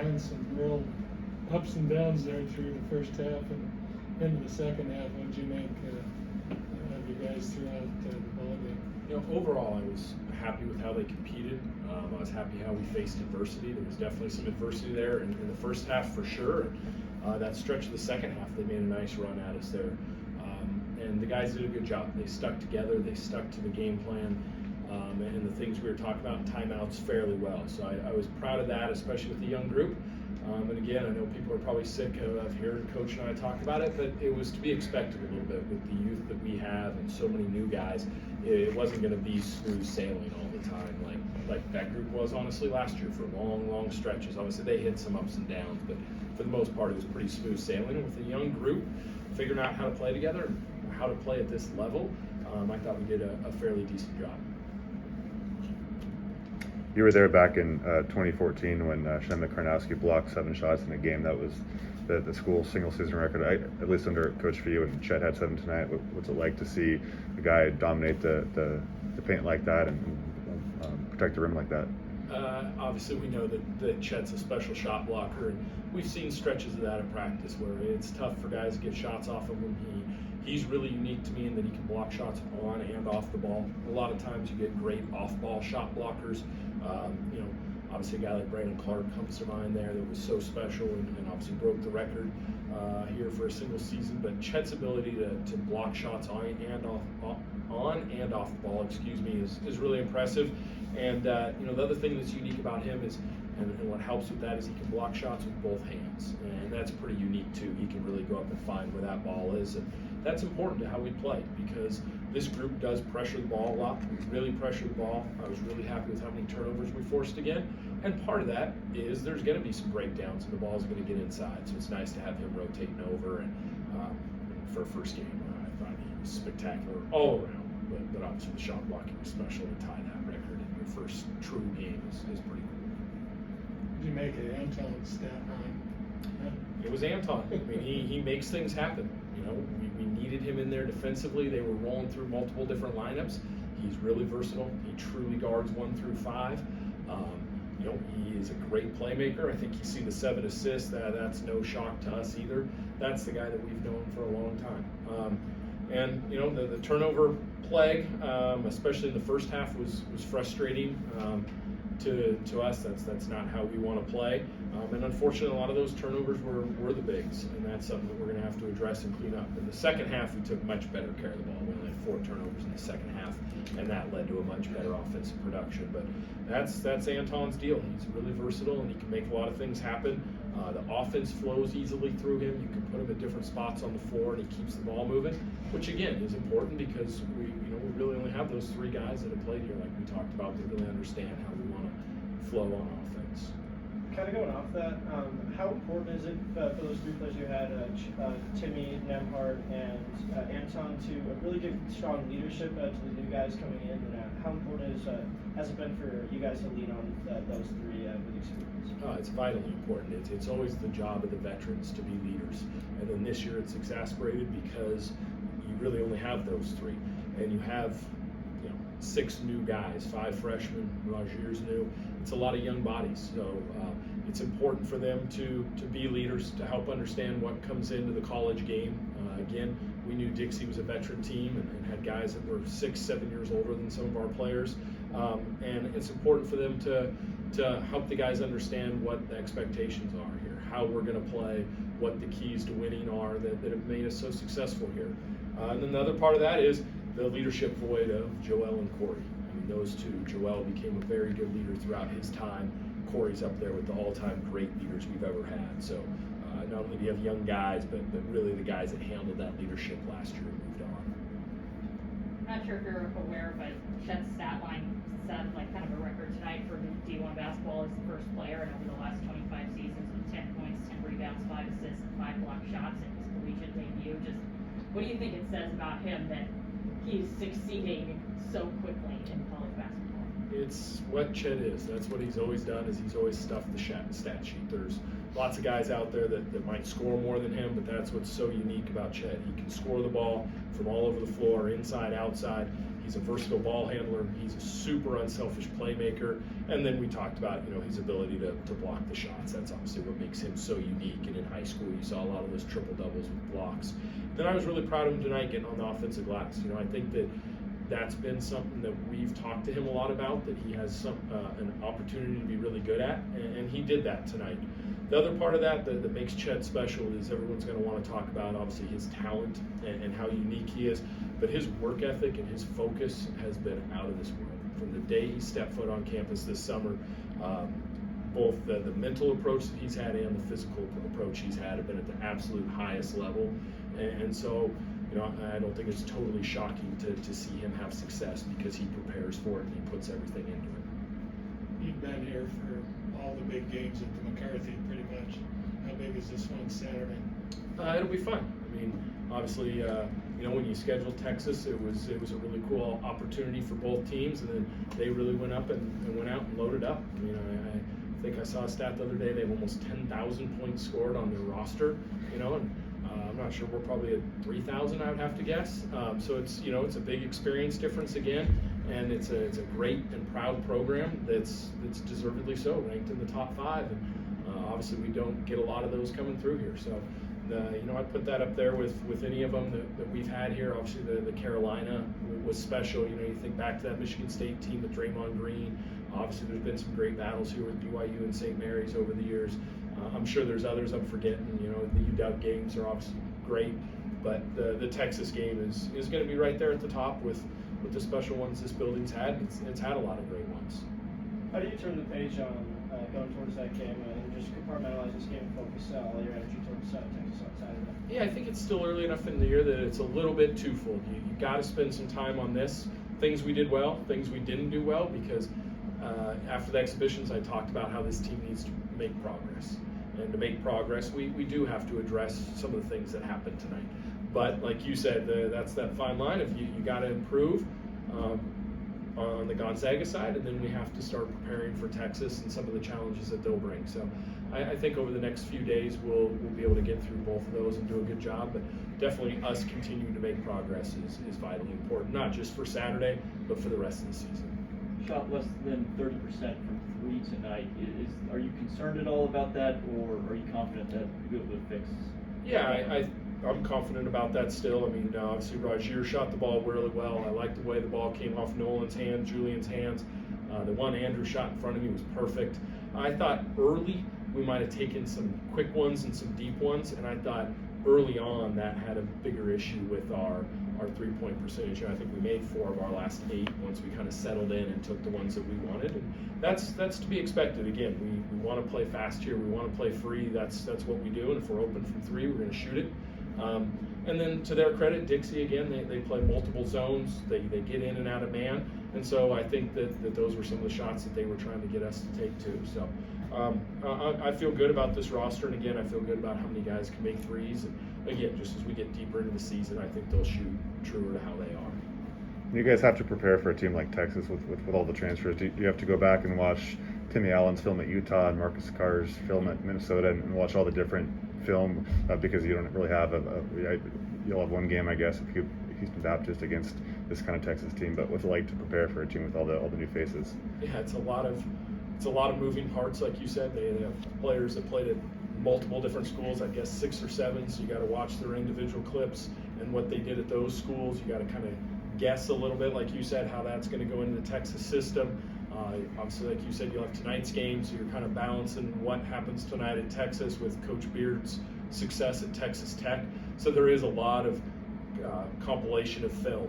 combined some real ups and downs there through the first half and into the second half. What did you make of you guys throughout the ball game? You know, overall, I was happy with how they competed. I was happy how we faced adversity. There was definitely some adversity there in the first half for sure. That stretch of the second half, they made a nice run at us there. And the guys did a good job. They stuck together. They stuck to the game plan and the things we were talking about in timeouts fairly well. So I was proud of that, especially with the young group. And again, I know people are probably sick of hearing Coach and I talk about it, but it was to be expected a little bit with the youth that we have and so many new guys. It wasn't going to be smooth sailing all the time like that group was honestly last year for long stretches. Obviously they hit some ups and downs, but for the most part it was pretty smooth sailing. And with a young group figuring out how to play together and how to play at this level, I thought we did a fairly decent job. You were there back in 2014 when Shem Karnowski blocked 7 shots in a game that was the school single season record, at least under Coach Few, and Chet had 7 tonight. What's it like to see a guy dominate the paint like that and protect the rim like that? Obviously we know that Chet's a special shot blocker, and we've seen stretches of that in practice where it's tough for guys to get shots off of him. He's really unique to me in that he can block shots on and off the ball. A lot of times you get great off-ball shot blockers. You know, obviously a guy like Brandon Clark comes to mind there that was so special and obviously broke the record here for a single season. But Chet's ability to block shots on and off the ball, is really impressive. And you know, the other thing that's unique about him is, and what helps with that is he can block shots with both hands, and that's pretty unique too. He can really go up and find where that ball is, and that's important to how we play because this group does pressure the ball a lot. We really pressure the ball. I was really happy with how many turnovers we forced again, and part of that is there's going to be some breakdowns and the ball's going to get inside, so it's nice to have him rotating over. And for a first game, I thought he was spectacular all around, but obviously the shot blocking was special to tie that record in your first true game is pretty cool. Did you make it Anton's stat line? It was Anton. I mean, he makes things happen. You know, we needed him in there defensively. They were rolling through multiple different lineups. He's really versatile. He truly guards 1 through 5. You know, he is a great playmaker. I think you see the 7 assists. That's no shock to us either. That's the guy that we've known for a long time. And you know, the turnover plague, especially in the first half, was frustrating. To us, that's not how we want to play, and unfortunately a lot of those turnovers were the bigs, and that's something that we're going to have to address and clean up. In the second half we took much better care of the ball. We only had 4 turnovers in the second half, and that led to a much better offensive production. But that's Anton's deal. He's really versatile and he can make a lot of things happen. The offense flows easily through him. You can put him at different spots on the floor and he keeps the ball moving, which again is important because we really only have those 3 guys that have played here, like we talked about, that really understand how we want to flow on offense. Kind of going off that, how important is it for those 3 players you had, Timmy, Nemhard, and Anton, to really give strong leadership to the new guys coming in? And how important has it been for you guys to lean on those 3 with experience? It's vitally important. It's always the job of the veterans to be leaders. And then this year it's exacerbated because you really only have those 3. And you have 6 new guys, 5 freshmen, Rajir's new. It's a lot of young bodies, so it's important for them to be leaders, to help understand what comes into the college game. Again, we knew Dixie was a veteran team and had guys that were 6, 7 years older than some of our players, and it's important for them to help the guys understand what the expectations are here, how we're going to play, what the keys to winning are that have made us so successful here. And then the other part of that is the leadership void of Joel and Corey. I mean, those 2. Joel became a very good leader throughout his time. Corey's up there with the all-time great leaders we've ever had. So not only do you have young guys, but really the guys that handled that leadership last year moved on. I'm not sure if you're aware, but Chet's stat line set like kind of a record tonight for D1 basketball as the first player in over the last 25 seasons with 10 points, 10 rebounds, 5 assists, and 5 block shots in his collegiate debut. Just what do you think it says about him that he's succeeding so quickly in college basketball? It's what Chet is. That's what he's always done, is he's always stuffed the stat sheet. There's lots of guys out there that might score more than him, but that's what's so unique about Chet. He can score the ball from all over the floor, inside, outside. He's a versatile ball handler. He's a super unselfish playmaker. And then we talked about, his ability to block the shots. That's obviously what makes him so unique. And in high school, you saw a lot of those triple doubles with blocks. Then I was really proud of him tonight getting on the offensive glass. I think that's been something that we've talked to him a lot about, that he has an opportunity to be really good at, and he did that tonight. The other part of that makes Chet special is everyone's going to want to talk about, obviously, his talent and how unique he is, but his work ethic and his focus has been out of this world. From the day he stepped foot on campus this summer, both the mental approach that he's had and the physical approach he's had have been at the absolute highest level, and so I don't think it's totally shocking to see him have success, because he prepares for it and he puts everything into it. You've been here for all the big games at the McCarthy, pretty much. How big is this one Saturday? It'll be fun. Obviously, when you scheduled Texas, it was a really cool opportunity for both teams, and then they really went up and went out and loaded up. I think I saw a stat the other day, they have almost 10,000 points scored on their roster, and I'm not sure, we're probably at 3,000, I would have to guess. So it's a big experience difference again, and it's a great and proud program that's deservedly so, ranked in the top 5. And obviously we don't get a lot of those coming through here. So I put that up there with any of them that we've had here. Obviously the Carolina was special. You think back to that Michigan State team with Draymond Green. Obviously there's been some great battles here with BYU and St. Mary's over the years. I'm sure there's others I'm forgetting. The UW games are obviously great, but the Texas game is going to be right there at the top with the special ones this building's had. It's had a lot of great ones. How do you turn the page on going towards that game and just compartmentalize this game and focus all your energy towards Texas on Saturday? Yeah, I think it's still early enough in the year that it's a little bit twofold. You got to spend some time on this. Things we did well, things we didn't do well, because after the exhibitions, I talked about how this team needs to make progress. And to make progress, we do have to address some of the things that happened tonight. But like you said, that's that fine line. If you got to improve on the Gonzaga side, and then we have to start preparing for Texas and some of the challenges that they'll bring. So I think over the next few days, we'll be able to get through both of those and do a good job. But definitely us continuing to make progress is vitally important, not just for Saturday, but for the rest of the season. Shot less than 30% from 3 tonight. Are you concerned at all about that, or are you confident that you'll be able to fix? Yeah, I'm confident about that still. Obviously Rozier shot the ball really well. I like the way the ball came off Nolan's hands, Julian's hands. The one Andrew shot in front of me was perfect. I thought early we might have taken some quick ones and some deep ones, and I thought early on that had a bigger issue with our 3-point percentage. I think we made 4 of our last 8 once we kind of settled in and took the ones that we wanted, and that's to be expected. Again, we want to play fast here. We want to play free. That's what we do, and if we're open from 3, we're going to shoot it. And then to their credit, Dixie, again, they play multiple zones. They get in and out of man, and so I think that those were some of the shots that they were trying to get us to take too. So I feel good about this roster, and again, I feel good about how many guys can make threes. And again, just as we get deeper into the season, I think they'll shoot truer to how they are. You guys have to prepare for a team like Texas with all the transfers. Do you have to go back and watch Timmy Allen's film at Utah and Marcus Carr's film at Minnesota and watch all the different film because you don't really have you'll have one game, I guess, if Houston Baptist against this kind of Texas team. But what's it like to prepare for a team with all the new faces? Yeah, it's a lot of moving parts, like you said. They have players that played at multiple different schools, I guess 6 or 7. So you got to watch their individual clips and what they did at those schools. You got to kind of guess a little bit, like you said, how that's going to go into the Texas system. Obviously, like you said, you'll have tonight's game, so you're kind of balancing what happens tonight at Texas with Coach Beard's success at Texas Tech. So there is a lot of compilation of film,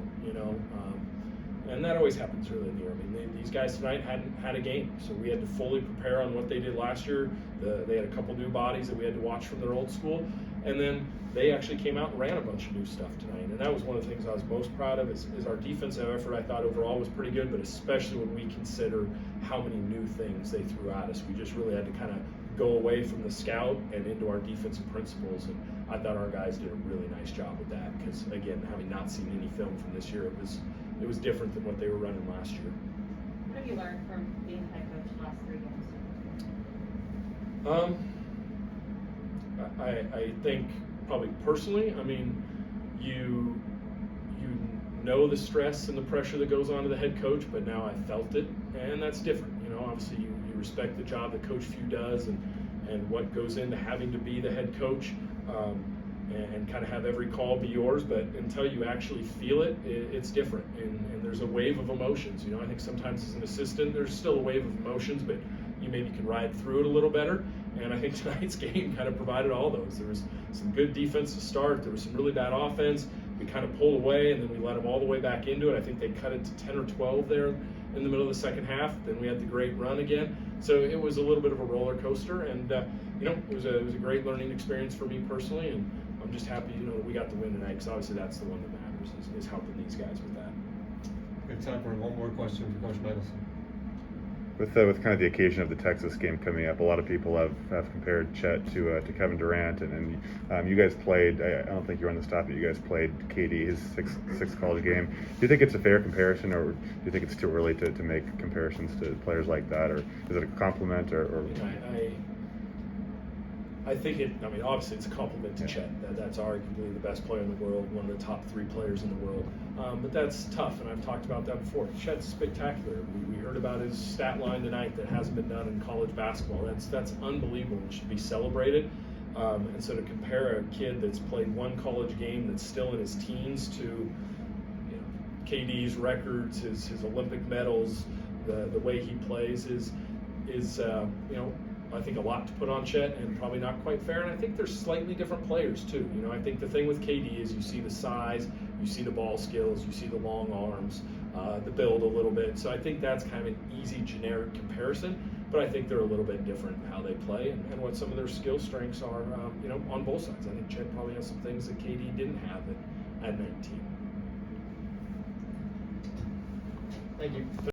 and that always happens early in the year. These guys tonight hadn't had a game, so we had to fully prepare on what they did last year. They had a couple new bodies that we had to watch from their old school, and then they actually came out and ran a bunch of new stuff tonight. And that was one of the things I was most proud of is our defensive effort. I thought overall was pretty good, but especially when we consider how many new things they threw at us. We just really had to kind of go away from the scout and into our defensive principles. And I thought our guys did a really nice job with that because, again, having not seen any film from this year, it was different than what they were running last year. What have you learned from being head coach the last 3 games? I think probably personally, you know the stress and the pressure that goes on to the head coach, but now I felt it, and that's different. You know, obviously you respect the job that Coach Few does and what goes into having to be the head coach, and kind of have every call be yours, but until you actually feel it, it's different, and there's a wave of emotions. You know, I think sometimes as an assistant, there's still a wave of emotions, but you maybe can ride through it a little better, and I think tonight's game kind of provided all those. There was some good defense to start, there was some really bad offense, we kind of pulled away, and then we let them all the way back into it. I think they cut it to 10 or 12 there in the middle of the second half, then we had the great run again, so it was a little bit of a roller coaster, and you know, it was a great learning experience for me personally, and I'm just happy, you know, that we got the win tonight, because obviously that's the one that matters, is helping these guys with that. Good time for one more question for Coach Michaelson. With kind of the occasion of the Texas game coming up, a lot of people have compared Chet to Kevin Durant, and you guys played. I don't think you were on the staff, but you guys played KD his sixth college game. Do you think it's a fair comparison, or do you think it's too early to make comparisons to players like that, or is it a compliment, or? I think I mean, obviously it's a compliment to Chet. That's arguably the best player in the world, one of the top 3 players in the world. But that's tough, and I've talked about that before. Chet's spectacular. We heard about his stat line tonight that hasn't been done in college basketball. That's unbelievable and should be celebrated. And so to compare a kid that's played one college game that's still in his teens to, you know, KD's records, his Olympic medals, the way he plays is you know, I think a lot to put on Chet, and probably not quite fair. And I think they're slightly different players too. You know, I think the thing with KD is you see the size, you see the ball skills, you see the long arms, the build a little bit. So I think that's kind of an easy generic comparison. But I think they're a little bit different in how they play and what some of their skill strengths are. You know, on both sides. I think Chet probably has some things that KD didn't have at 19. Thank you.